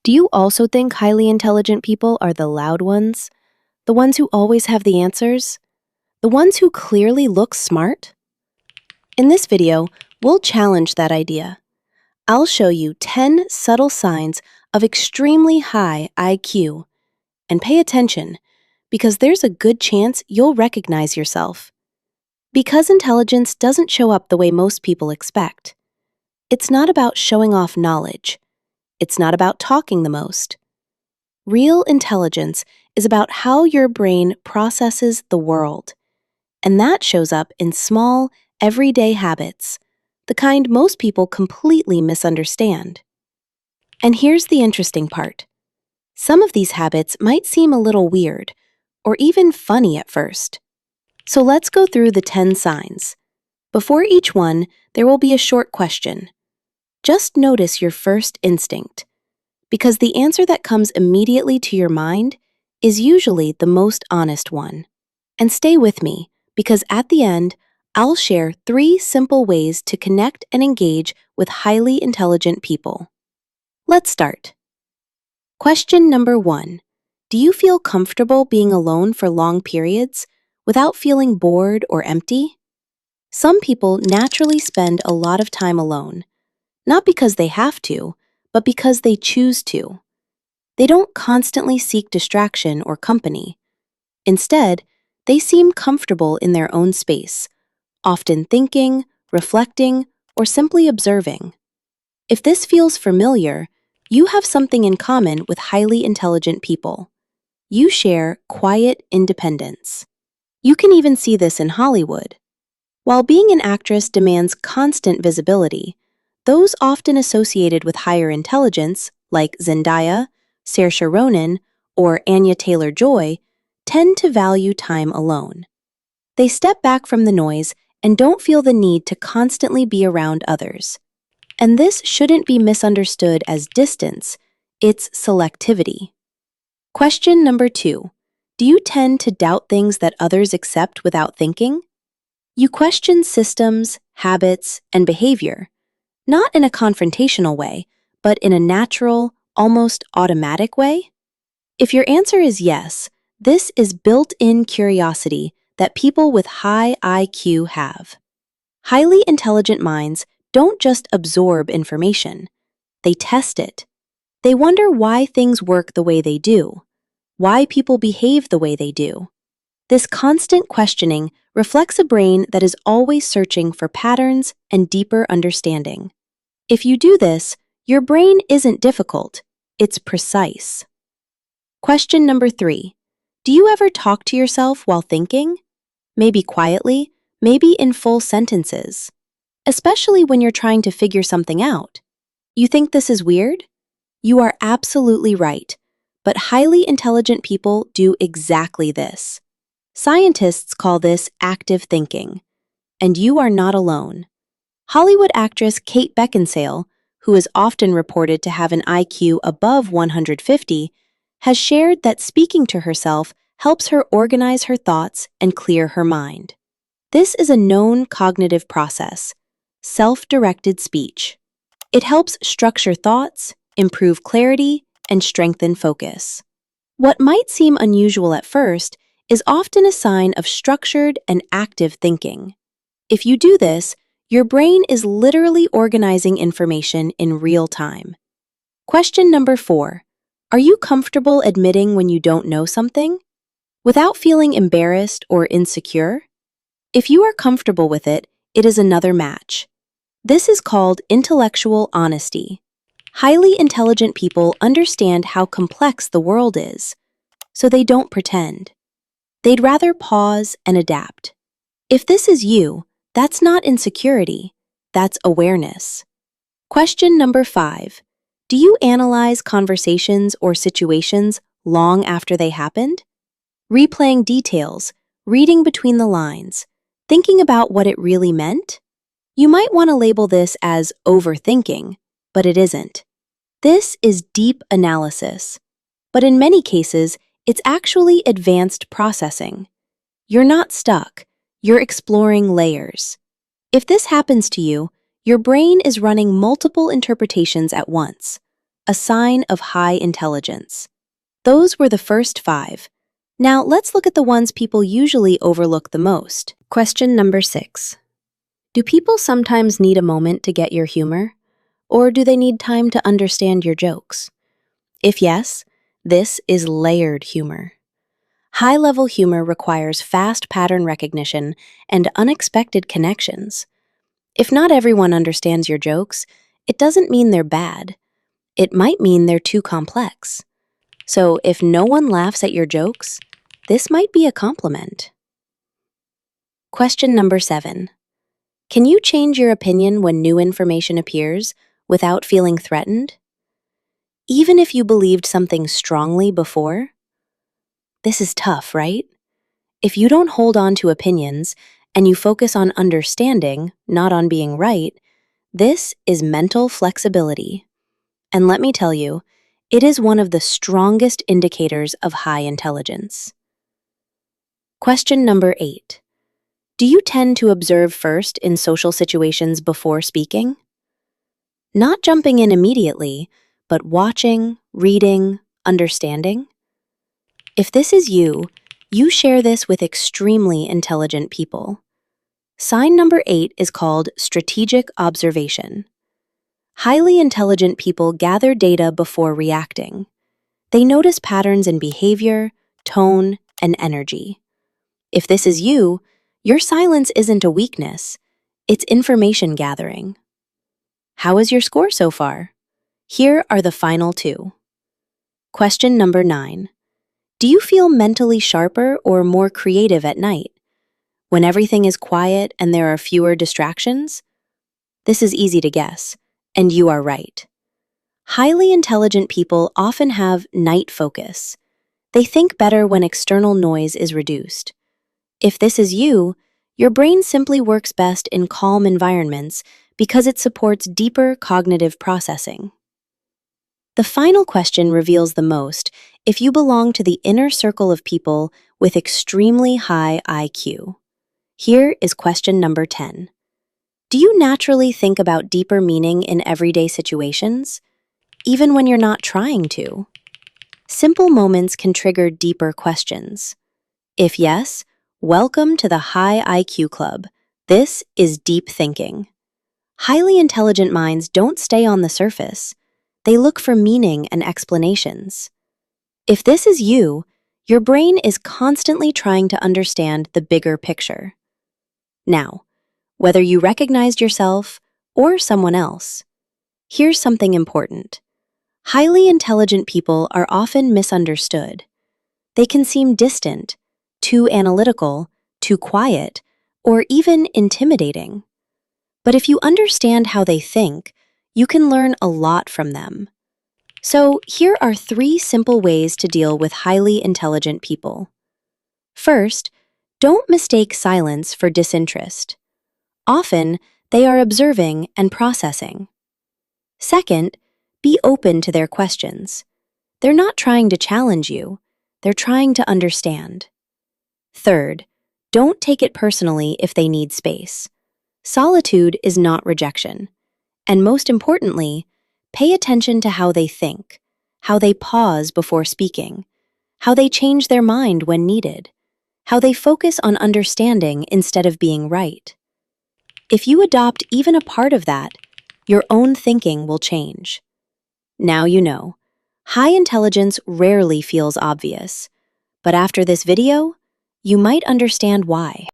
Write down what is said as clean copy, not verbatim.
Do you also think highly intelligent people are the loud ones? The ones who always have the answers? The ones who clearly look smart? In this video, we'll challenge that idea. I'll show you 10 subtle signs of extremely high IQ. And pay attention, because there's a good chance you'll recognize yourself. Because intelligence doesn't show up the way most people expect. It's not about showing off knowledge. It's not about talking the most. Real intelligence is about how your brain processes the world. And that shows up in small, everyday habits, the kind most people completely misunderstand. And here's the interesting part. Some of these habits might seem a little weird, or even funny at first. So let's go through the 10 signs. Before each one, there will be a short question. Just notice your first instinct, because the answer that comes immediately to your mind is usually the most honest one. And stay with me, because at the end, I'll share 3 simple ways to connect and engage with highly intelligent people. Let's start. Question number 1. Do you feel comfortable being alone for long periods without feeling bored or empty? Some people naturally spend a lot of time alone, not because they have to, but because they choose to. They don't constantly seek distraction or company. Instead, they seem comfortable in their own space, often thinking, reflecting, or simply observing. If this feels familiar, you have something in common with highly intelligent people. You share quiet independence. You can even see this in Hollywood. While being an actress demands constant visibility, those often associated with higher intelligence, like Zendaya, Saoirse Ronan, or Anya Taylor-Joy, tend to value time alone. They step back from the noise and don't feel the need to constantly be around others. And this shouldn't be misunderstood as distance, it's selectivity. Question number 2. Do you tend to doubt things that others accept without thinking? You question systems, habits, and behavior, not in a confrontational way, but in a natural, almost automatic way? If your answer is yes, this is built-in curiosity that people with high IQ have. Highly intelligent minds don't just absorb information, they test it. They wonder why things work the way they do, why people behave the way they do. This constant questioning reflects a brain that is always searching for patterns and deeper understanding. If you do this, your brain isn't difficult, it's precise. Question number 3. Do you ever talk to yourself while thinking? Maybe quietly, maybe in full sentences. Especially when you're trying to figure something out. You think this is weird? You are absolutely right, but highly intelligent people do exactly this. Scientists call this active thinking, and you are not alone. Hollywood actress Kate Beckinsale, who is often reported to have an IQ above 150, has shared that speaking to herself helps her organize her thoughts and clear her mind. This is a known cognitive process, self-directed speech. It helps structure thoughts, improve clarity, and strengthen focus. What might seem unusual at first is often a sign of structured and active thinking. If you do this, your brain is literally organizing information in real time. Question number 4. Are you comfortable admitting when you don't know something? Without feeling embarrassed or insecure? If you are comfortable with it, it is another match. This is called intellectual honesty. Highly intelligent people understand how complex the world is, so they don't pretend. They'd rather pause and adapt. If this is you, that's not insecurity, that's awareness. Question number 5. Do you analyze conversations or situations long after they happened? Replaying details, reading between the lines, thinking about what it really meant? You might want to label this as overthinking, but it isn't. This is deep analysis, but in many cases, it's actually advanced processing. You're not stuck, you're exploring layers. If this happens to you, your brain is running multiple interpretations at once, a sign of high intelligence. Those were the first 5. Now let's look at the ones people usually overlook the most. Question number 6. Do people sometimes need a moment to get your humor? Or do they need time to understand your jokes? If yes, this is layered humor. High-level humor requires fast pattern recognition and unexpected connections. If not everyone understands your jokes, it doesn't mean they're bad. It might mean they're too complex. So if no one laughs at your jokes, this might be a compliment. Question number 7. Can you change your opinion when new information appears without feeling threatened? Even if you believed something strongly before? This is tough, right? If you don't hold on to opinions and you focus on understanding, not on being right, this is mental flexibility. And let me tell you, it is one of the strongest indicators of high intelligence. Question number 8. Do you tend to observe first in social situations before speaking? Not jumping in immediately, but watching, reading, understanding? If this is you, you share this with extremely intelligent people. Sign number 8 is called strategic observation. Highly intelligent people gather data before reacting. They notice patterns in behavior, tone, and energy. If this is you, your silence isn't a weakness, it's information gathering. How is your score so far? Here are the final 2. Question number 9. Do you feel mentally sharper or more creative at night? When everything is quiet and there are fewer distractions? This is easy to guess, and you are right. Highly intelligent people often have night focus. They think better when external noise is reduced. If this is you, your brain simply works best in calm environments because it supports deeper cognitive processing. The final question reveals the most if you belong to the inner circle of people with extremely high IQ. Here is question number 10. Do you naturally think about deeper meaning in everyday situations, even when you're not trying to? Simple moments can trigger deeper questions. If yes, welcome to the High IQ Club. This is deep thinking. Highly intelligent minds don't stay on the surface. They look for meaning and explanations. If this is you, your brain is constantly trying to understand the bigger picture. Now, whether you recognized yourself or someone else, here's something important. Highly intelligent people are often misunderstood. They can seem distant, too analytical, too quiet, or even intimidating. But if you understand how they think, you can learn a lot from them. So here are 3 simple ways to deal with highly intelligent people. First, don't mistake silence for disinterest. Often, they are observing and processing. Second, be open to their questions. They're not trying to challenge you, they're trying to understand. Third, don't take it personally if they need space. Solitude is not rejection. And most importantly, pay attention to how they think, how they pause before speaking, how they change their mind when needed, how they focus on understanding instead of being right. If you adopt even a part of that, your own thinking will change. Now you know. High intelligence rarely feels obvious, but after this video, you might understand why.